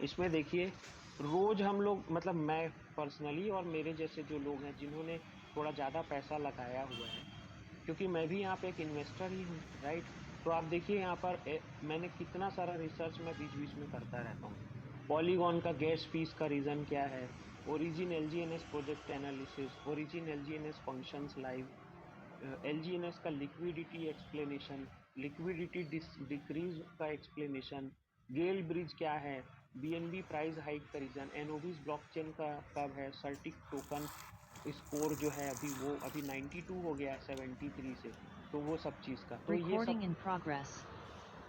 इसमें देखिए, रोज हम लोग मतलब मैं पर्सनली और मेरे जैसे जो लोग हैं जिन्होंने थोड़ा ज़्यादा पैसा लगाया हुआ है, क्योंकि मैं भी यहाँ पे एक इन्वेस्टर ही हूँ, राइट। तो आप देखिए यहाँ पर मैंने कितना सारा रिसर्च मैं बीच बीच में करता रहता हूँ। पॉलीगॉन का गैस फीस का रीज़न क्या है, origin एलजीएनएस project analysis, origin एलजीएनएस functions live, एलजीएनएस का लिक्विडिटी एक्सप्लेनेशन, लिक्विडिटी डिक्रीज का एक्सप्लेनेशन, गेल ब्रिज क्या है, बीएनबी प्राइस हाइक का रीजन, एनओबीज ब्लॉकचेन का कब है, सर्टिक टोकन स्कोर जो है अभी वो अभी 92 हो गया है 73 से, तो वो सब चीज़ का, तो ये सब Recording in progress.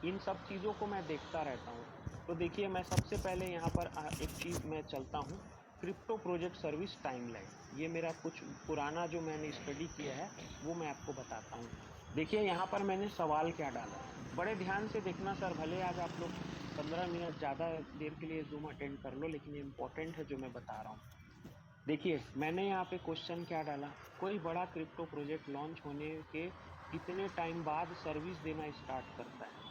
इन सब चीज़ों को मैं देखता रहता हूँ। तो देखिए मैं सबसे पहले यहाँ पर एक चीज़ मैं चलता हूँ, क्रिप्टो प्रोजेक्ट सर्विस टाइमलाइन। ये मेरा कुछ पुराना जो मैंने स्टडी किया है वो मैं आपको बताता हूँ। देखिए यहाँ पर मैंने सवाल क्या डाला, बड़े ध्यान से देखना सर, भले आज आप लोग 15 मिनट ज़्यादा देर के लिए जूम अटेंड कर लो, लेकिन ये इंपॉर्टेंट है जो मैं बता रहा हूँ। देखिए मैंने यहाँ पे क्वेश्चन क्या डाला, कोई बड़ा क्रिप्टो प्रोजेक्ट लॉन्च होने के कितने टाइम बाद सर्विस देना स्टार्ट करता है।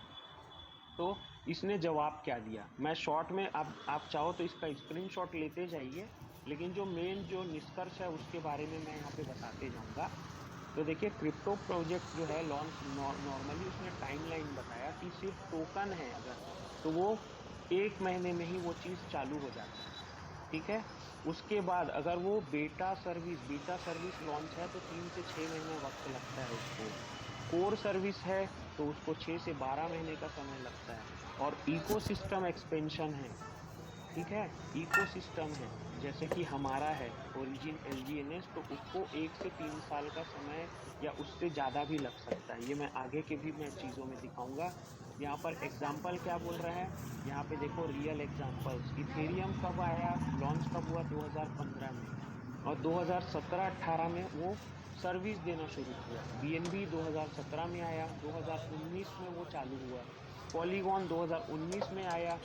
तो इसने जवाब क्या दिया, मैं शॉर्ट में, आप चाहो तो इसका स्क्रीनशॉट लेते जाइए, लेकिन जो मेन जो निष्कर्ष है उसके बारे में मैं यहाँ पे बताते जाऊंगा। तो देखिए क्रिप्टो प्रोजेक्ट जो है लॉन्च नॉर्मली उसने टाइमलाइन बताया कि सिर्फ टोकन है अगर, तो वो 1 महीने में ही वो चीज चालू हो जाता है, ठीक है। उसके बाद अगर वो बीटा सर्विस लॉन्च है तो 3 से 6 महीने वक्त लगता है उसको। कोर सर्विस है तो उसको 6 से 12 महीने का समय लगता है। और इकोसिस्टम एक्सपेंशन है, ठीक है, इकोसिस्टम है जैसे कि हमारा है ओरिजिन एलजीएनएस, तो उसको 1 से 3 साल का समय या उससे ज्यादा भी लग सकता है। ये मैं आगे के भी मैं चीजों में दिखाऊंगा। यहाँ पर एग्जाम्पल क्या बोल रहा है, यहाँ पे देखो रियल एग्जाम्पल्स, इथेरियम कब आया, लॉन्च कब हुआ, 2015 में, और 2017-18 में वो सर्विस देना शुरू किया। बीएनबी 2017 में आया, 2019 में वो चालू हुआ। पॉलीगॉन 2019 में आया,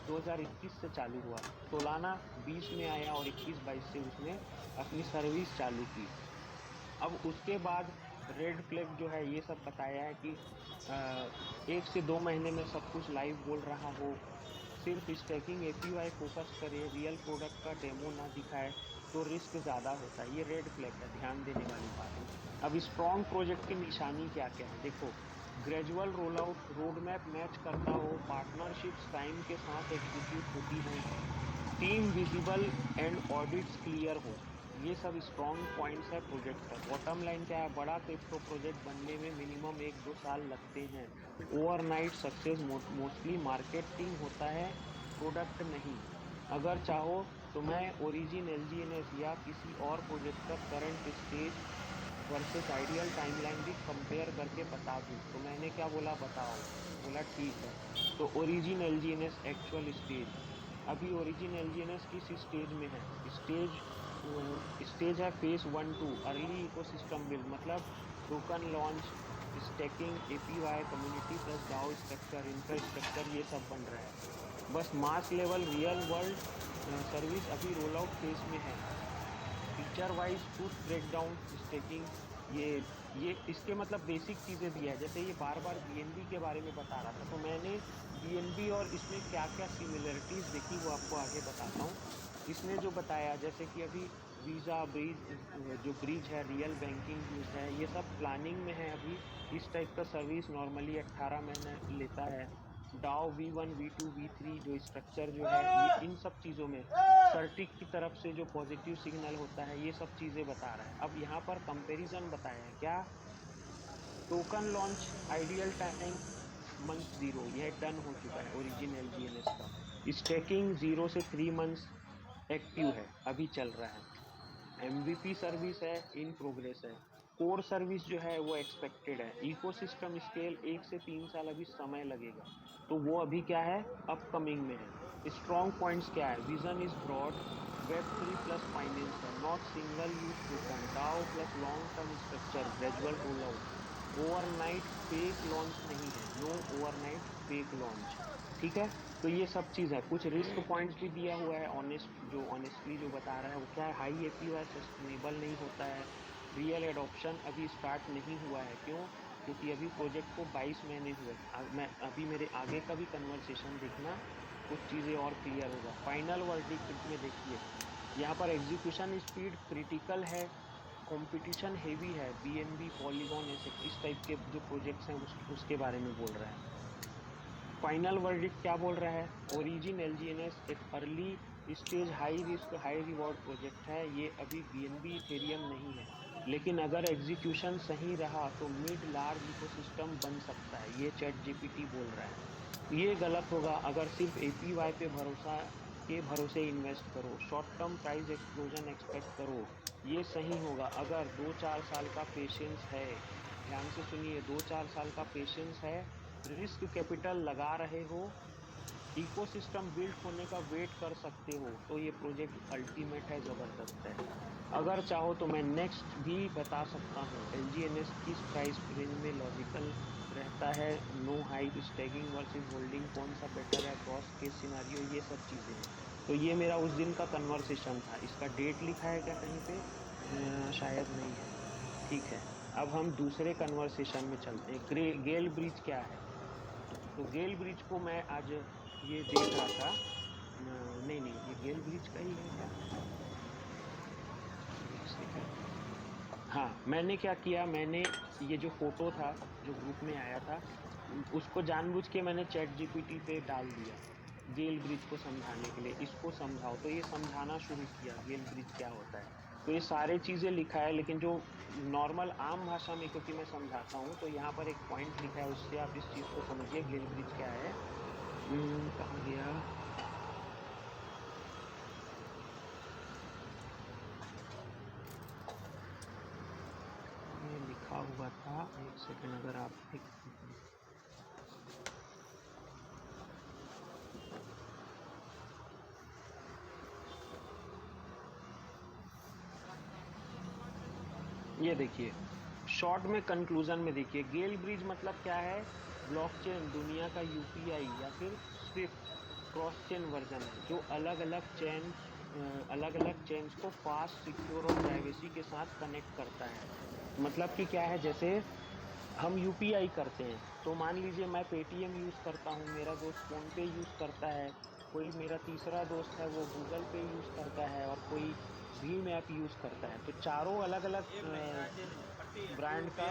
2021 से चालू हुआ। सोलाना 20 में आया और 21-22 से उसने अपनी सर्विस चालू की। अब उसके बाद रेड फ्लैग जो है ये सब बताया है कि 1 से 2 महीने में सब कुछ लाइव बोल रहा हो, सिर्फ स्टैकिंग एपीवाई फोकस करे, रियल प्रोडक्ट का डेमो ना दिखाए, तो रिस्क ज्यादा होता है। ये रेड फ्लैग है, ध्यान देने वाली बात है। अब स्ट्रॉन्ग प्रोजेक्ट की निशानी क्या क्या है, देखो, gradual roll out, road map match करता हो, पार्टनरशिप्स टाइम के साथ एग्जीक्यूट होती हो, team visible and audits clear हो, ये सब स्ट्रॉन्ग पॉइंट्स है प्रोजेक्ट का। बॉटम लाइन क्या है, बड़ा क्रिप्टो प्रोजेक्ट बनने में मिनिमम 1-2 साल लगते हैं। ओवरनाइट सक्सेस मोस्टली मार्केटिंग होता है, प्रोडक्ट नहीं। अगर चाहो तो मैं ओरिजिन एलजीएनएस या किसी और प्रोजेक्ट का current stage versus ideal timeline भी कंपेयर करके बता दूं, तो मैंने क्या बोला, बताओ, बोला ठीक है। तो ओरिजिन एलजीएनएस एक्चुअल स्टेज, अभी ओरिजिन एलजीएनएस किस स्टेज में है, स्टेज है फेज 1-2, अर्ली इकोसिस्टम बिल्ड, मतलब token launch, staking APY, community plus DAO structure, infrastructure, ये सब बन रहा है। बस mass level real world service अभी रोल आउट फेज में है। Feature wise push breakdown staking, ये ये इसके मतलब बेसिक चीजें दिया है। जैसे ये बार बार बीएनबी के बारे में बता रहा था, तो मैंने बीएनबी और इसमें क्या क्या सिमिलरिटीज देखी वो आपको आगे बताता हूँ। इसने जो बताया जैसे कि अभी वीजा ब्रिज, जो ब्रिज है, रियल बैंकिंग यूज है, ये सब प्लानिंग में है अभी। इस टाइप का सर्विस नॉर्मली 18 महीने लेता है। डाओ V1 V2 V3 जो स्ट्रक्चर जो है, ये इन सब चीजों में सर्टिक की तरफ से जो पॉजिटिव सिग्नल होता है, ये सब चीजें बता रहा है। अब यहाँ पर कंपैरिजन बताया है क्या, token launch ideal time month 0, यह डन हो चुका है ओरिजिन एलजीएनएस का। स्टेकिंग 0 से 3 मंथ्स एक्टिव है, अभी चल रहा है। एमवीपी सर्विस है, इन प्रोग्रेस है। कोर सर्विस जो है वो एक्सपेक्टेड है। इकोसिस्टम स्केल 1 से 3 साल अभी समय लगेगा, तो वो अभी क्या है, अपकमिंग में है। स्ट्रॉन्ग पॉइंट्स क्या है, vision is broad, web 3 plus finance है, not single use token, DAO plus long term structure, gradual roll out, overnight fake launch नहीं है, नो ओवरनाइट फेक लॉन्च, ठीक है। तो ये सब चीज है, कुछ रिस्क पॉइंट्स भी दिया हुआ है। ऑनेस्टली जो बता रहा है वो क्या है, हाई एपीवाई सस्टेनेबल नहीं होता है, रियल एडॉप्शन अभी स्टार्ट नहीं हुआ है, क्यों, क्योंकि अभी प्रोजेक्ट को 22 महीने हुए। मैं अभी मेरे आगे का भी कन्वर्सेशन देखना, कुछ चीज़ें और क्लियर होगा। फाइनल वर्डिक्ट में देखिए यहाँ पर एग्जीक्यूशन स्पीड क्रिटिकल है, कंपटीशन हेवी है, बीएनबी पॉलीगॉन ऐसे इस टाइप के जो प्रोजेक्ट्स हैं उसके बारे में बोल रहा है। फाइनल वर्डिक्ट क्या बोल रहा है? ओरिजिन एलजीएनएस एक early stage high risk high reward project है, ये अभी बीएनबी इथेरियम नहीं है, लेकिन अगर एग्जीक्यूशन सही रहा तो मिड लार्ज इकोसिस्टम बन सकता है, ये चैट जीपीटी बोल रहा है। ये गलत होगा अगर सिर्फ एपीवाई पे भरोसे इन्वेस्ट करो, short term price explosion expect करो। ये सही होगा अगर 2-4 साल का पेशेंस है। ध्यान से सुनिए, 2-4 साल का पेशेंस है, रिस्क कैपिटल लगा रहे हो, इकोसिस्टम बिल्ड होने का वेट कर सकते हो, तो ये प्रोजेक्ट अल्टीमेट है, ज़बरदस्त है। अगर चाहो तो मैं नेक्स्ट भी बता सकता हूँ, एलजीएनएस किस प्राइस रेंज में लॉजिकल रहता है, नो हाइप, स्टैगिंग वर्सेस होल्डिंग, कौन सा बेटर है, क्रॉस केस सिनारियो, ये सब चीज़ें हैं। तो ये मेरा उस दिन का कन्वर्सेशन था। इसका डेट लिखा है क्या कहीं पे? शायद नहीं है। ठीक है, अब हम दूसरे कन्वर्सेशन में चलते हैं। गेल ब्रिज क्या है? तो गेल ब्रिज को मैं आज ये देख रहा था, नहीं नहीं, ये गेल ब्रिज का ही है क्या? एक सेकंड। हाँ, मैंने क्या किया, मैंने ये जो फोटो था जो ग्रुप में आया था उसको जानबूझ के मैंने चैट जीपीटी पे डाल दिया गेल ब्रिज को समझाने के लिए, इसको समझाओ, तो ये समझाना शुरू किया गेल ब्रिज क्या होता है। तो ये सारे चीज़ें लिखा है, लेकिन जो नॉर्मल आम भाषा में क्योंकि मैं समझाता हूँ तो यहाँ पर एक पॉइंट लिखा है, उससे आप इस चीज़ को समझिए गेल ब्रिज क्या है। कहाँ गया? ये लिखा हुआ था, एक सेकंड, अगर आप ये देखिए शॉर्ट में कंक्लूजन में देखिए, गेल ब्रिज मतलब क्या है? ब्लॉकचेन, दुनिया का यूपीआई या फिर स्विफ्ट क्रॉस चेन वर्जन है, जो अलग अलग चेन्स को फास्ट, सिक्योर और प्राइवेसी के साथ कनेक्ट करता है। मतलब कि क्या है, जैसे हम यूपीआई करते हैं, तो मान लीजिए मैं पेटीएम यूज़ करता हूँ, मेरा दोस्त फ़ोन पे यूज़ करता है, कोई मेरा तीसरा दोस्त है वो गूगल पे यूज़ करता है, और कोई भीम ऐप यूज़ करता है। तो चारों अलग अलग ब्रांड का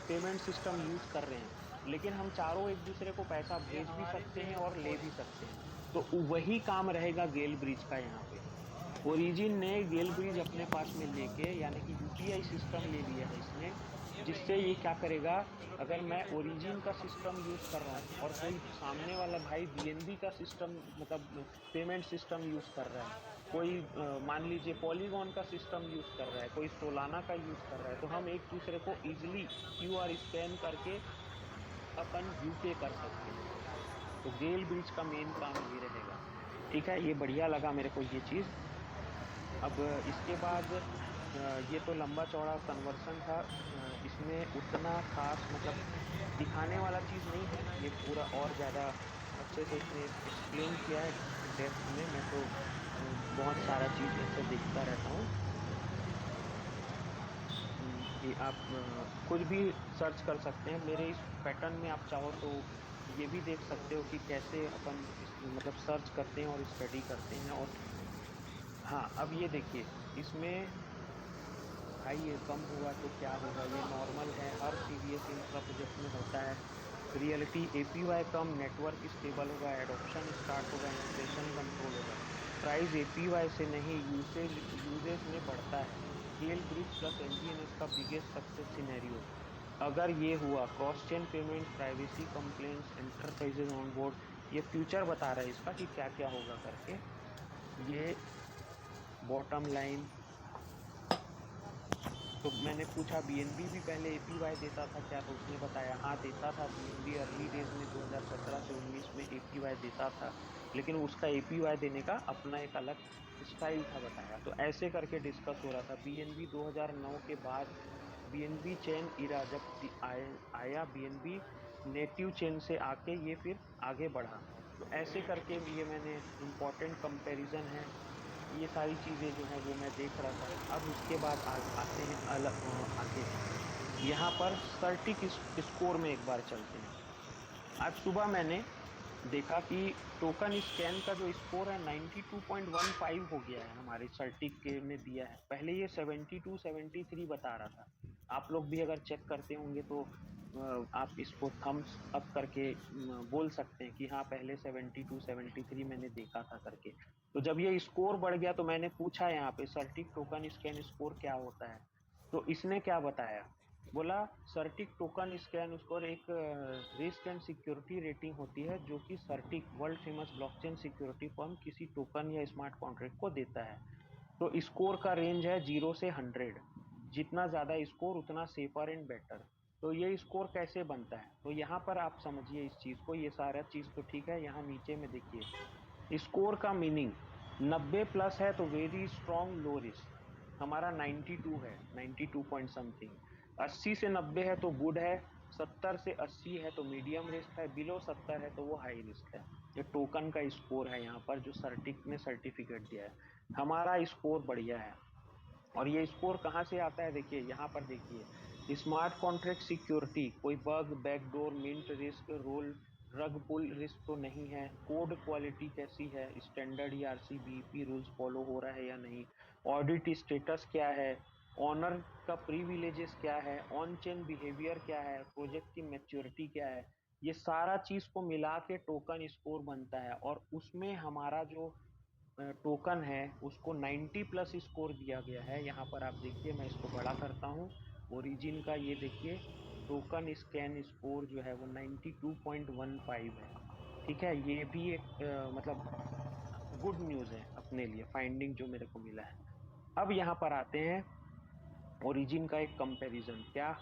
पेमेंट सिस्टम यूज़ कर रहे हैं, लेकिन हम चारों एक दूसरे को पैसा भेज भी सकते हैं और ले भी सकते हैं। तो वही काम रहेगा गेल ब्रिज का यहाँ पे। ओरिजिन ने गेल ब्रिज अपने पास में लेके, यानी कि यूपीआई सिस्टम ले लिया है इसने, जिससे ये क्या करेगा, अगर मैं ओरिजिन का सिस्टम यूज़ कर रहा हूँ और कोई सामने वाला भाई बीएनबी का सिस्टम मतलब पेमेंट सिस्टम यूज़ कर रहा है, कोई मान लीजिए पॉलीगॉन का सिस्टम यूज़ कर रहा है, कोई सोलाना का यूज़ कर रहा है, तो हम एक दूसरे को ईजिली क्यूआर स्कैन करके अपन यूपे कर सकते हैं। तो गेल ब्रिज का मेन काम ये रहेगा। ठीक है, ये बढ़िया लगा मेरे को ये चीज़। अब इसके बाद ये तो लंबा चौड़ा कन्वर्सन था, इसमें उतना खास मतलब दिखाने वाला चीज़ नहीं है, ये पूरा और ज़्यादा अच्छे से इसने एक्सप्लेन किया है डेप्थ में। मैं तो बहुत सारा चीज़ ऐसे देखता रहता हूँ कि आप खुद भी सर्च कर सकते हैं मेरे इस पैटर्न में। आप चाहो तो ये भी देख सकते हो कि कैसे अपन मतलब सर्च करते हैं और स्टडी करते हैं। और हाँ, अब ये देखिए इसमें भाई ये कम हुआ तो क्या होगा, ये नॉर्मल है, हर सीडीएस इंफ्रा प्रोजेक्ट में होता है। रियलिटी एपीवाई कम, नेटवर्क स्टेबल होगा, एडॉप्शन स्टार्ट होगा, इन्फ्लेशन कंट्रोल होगा। प्राइस एपीवाई से नहीं, यूजेज में बढ़ता है। गेल ब्रिज प्लस एलजीएनएस का बिगेस्ट सक्सेस सिनेरियो। अगर ये हुआ, cross chain payments, privacy complaints, enterprises on board, ये फ्यूचर बता रहा है इसका कि क्या क्या होगा करके। ये बॉटम लाइन। तो मैंने पूछा बीएनबी भी पहले एपीवाई देता था क्या, तो उसने बताया हाँ देता था, बीएनबी अर्ली डेज में 2017 से 19 में एपीवाई देता था, लेकिन उसका एपीवाई देने का अपना एक अलग स्टाइल था बताया। तो ऐसे करके डिस्कस हो रहा था। बीएनबी 2009 के बाद बीएनबी चेन इरा जब आया, बीएनबी नेटिव चेन से आके ये फिर आगे बढ़ा। तो ऐसे करके ये मैंने इम्पोर्टेंट कंपैरिजन है, ये सारी चीज़ें जो हैं वो मैं देख रहा था। अब उसके बाद आते हैं आगे यहाँ पर सर्टिक स्कोर में एक बार चलते हैं। आज सुबह मैंने देखा कि टोकन स्कैन का जो स्कोर है 92.15 हो गया है, हमारे सर्टिक के ने दिया है। पहले ये 72 73 बता रहा था। आप लोग भी अगर चेक करते होंगे तो आप इसको थम्स अप करके बोल सकते हैं कि हाँ पहले 72 73 मैंने देखा था करके। तो जब ये स्कोर बढ़ गया तो मैंने पूछा यहाँ पे सर्टिक टोकन स्कैन स्कोर क्या होता है, तो इसने क्या बताया, बोला सर्टिक टोकन स्कैन स्कोर एक रिस्क एंड सिक्योरिटी रेटिंग होती है जो कि CertiK world famous blockchain security firm किसी टोकन या स्मार्ट कॉन्ट्रैक्ट को देता है। तो स्कोर का रेंज है 0 से 100, जितना ज़्यादा स्कोर उतना सेफर एंड बेटर। तो ये स्कोर कैसे बनता है, तो यहाँ पर आप समझिए इस चीज़ को, ये सारा चीज़ तो ठीक है, यहाँ नीचे में देखिए स्कोर का मीनिंग 90 प्लस है तो वेरी स्ट्रॉन्ग लो रिस्क, हमारा 92 है, 92 पॉइंट समथिंग। 80 से 90 है तो गुड है, 70 से 80 है तो मीडियम रिस्क है, बिलो 70 है तो वो हाई रिस्क है। ये टोकन का स्कोर है यहाँ पर जो सर्टिक ने सर्टिफिकेट दिया है। हमारा स्कोर बढ़िया है। और ये स्कोर कहाँ से आता है, देखिए यहाँ पर देखिए स्मार्ट कॉन्ट्रैक्ट सिक्योरिटी, कोई bug backdoor mint risk roll rug pull risk तो नहीं है, कोड क्वालिटी कैसी है, स्टैंडर्ड ERC-BEP रूल्स फॉलो हो रहा है या नहीं, ऑडिट स्टेटस क्या है, ऑनर का प्रिविलेजेस क्या है, ऑन चेन बिहेवियर क्या है, प्रोजेक्ट की मैच्योरिटी क्या है, ये सारा चीज को मिला के टोकन स्कोर बनता है। और उसमें हमारा जो टोकन है उसको 90 प्लस स्कोर दिया गया है। यहाँ पर आप देखिए मैं इसको बड़ा करता हूँ, ओरिजिन का ये देखिए टोकन स्कैन स्कोर जो है वो 92.15 है। ठीक है, ये भी एक मतलब गुड न्यूज़ है अपने लिए, फाइंडिंग जो मेरे को मिला है। अब यहाँ पर आते हैं ओरिजिन का एक कंपैरिजन, क्या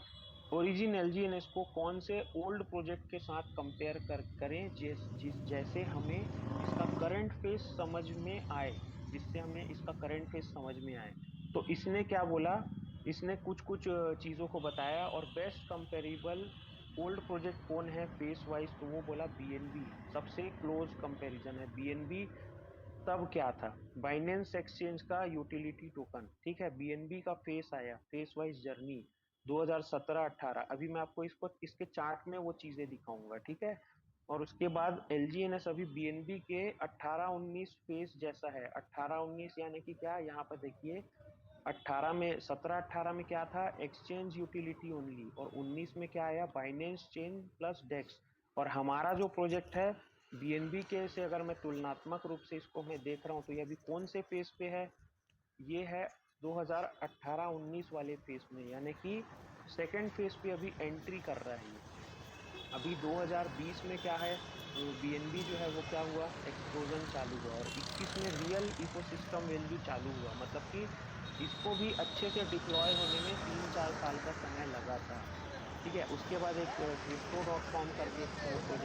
ओरिजिन LGNS को कौन से ओल्ड प्रोजेक्ट के साथ कंपेयर करें जैसे हमें इसका करंट फेस समझ में आए, जिससे हमें इसका करंट फेस समझ में आए। तो इसने क्या बोला, इसने कुछ कुछ चीज़ों को बताया, और बेस्ट कंपेरेबल ओल्ड प्रोजेक्ट कौन है फेस वाइज, तो वो बोला BNB सबसे क्लोज कंपैरिजन है। BNB तब क्या था, बाइनेंस एक्सचेंज का यूटिलिटी टोकन, ठीक है। BNB का फेस आया, फेस वाइज जर्नी 2017-18। अभी मैं आपको इसको इसके चार्ट में वो चीजें दिखाऊंगा, ठीक है। और उसके बाद LGNS अभी BNB के 18-19 फेस जैसा है। 18-19 यानी कि क्या, यहाँ पर देखिए 18 में 17-18 में क्या था, एक्सचेंज यूटिलिटी ओनली, और 19 में क्या आया, बाइनेंस चेन प्लस डेक्स। और हमारा जो प्रोजेक्ट है BNB के से अगर मैं तुलनात्मक रूप से इसको मैं देख रहा हूँ तो ये अभी कौन से फेज पे है, ये है 2018-19 वाले फेज में, यानी कि सेकेंड फेज पे अभी एंट्री कर रहा है ये। अभी 2020 में क्या है, BNB जो है वो क्या हुआ, एक्सप्लोजन चालू हुआ, और 21 में रियल इकोसिस्टम वैल्यू चालू हुआ, मतलब कि इसको भी अच्छे से डिप्लॉय होने में 3-4 साल का समय लगा था। ठीक है, उसके बाद एक क्रिप्टो.com करके एक प्रोजेक्ट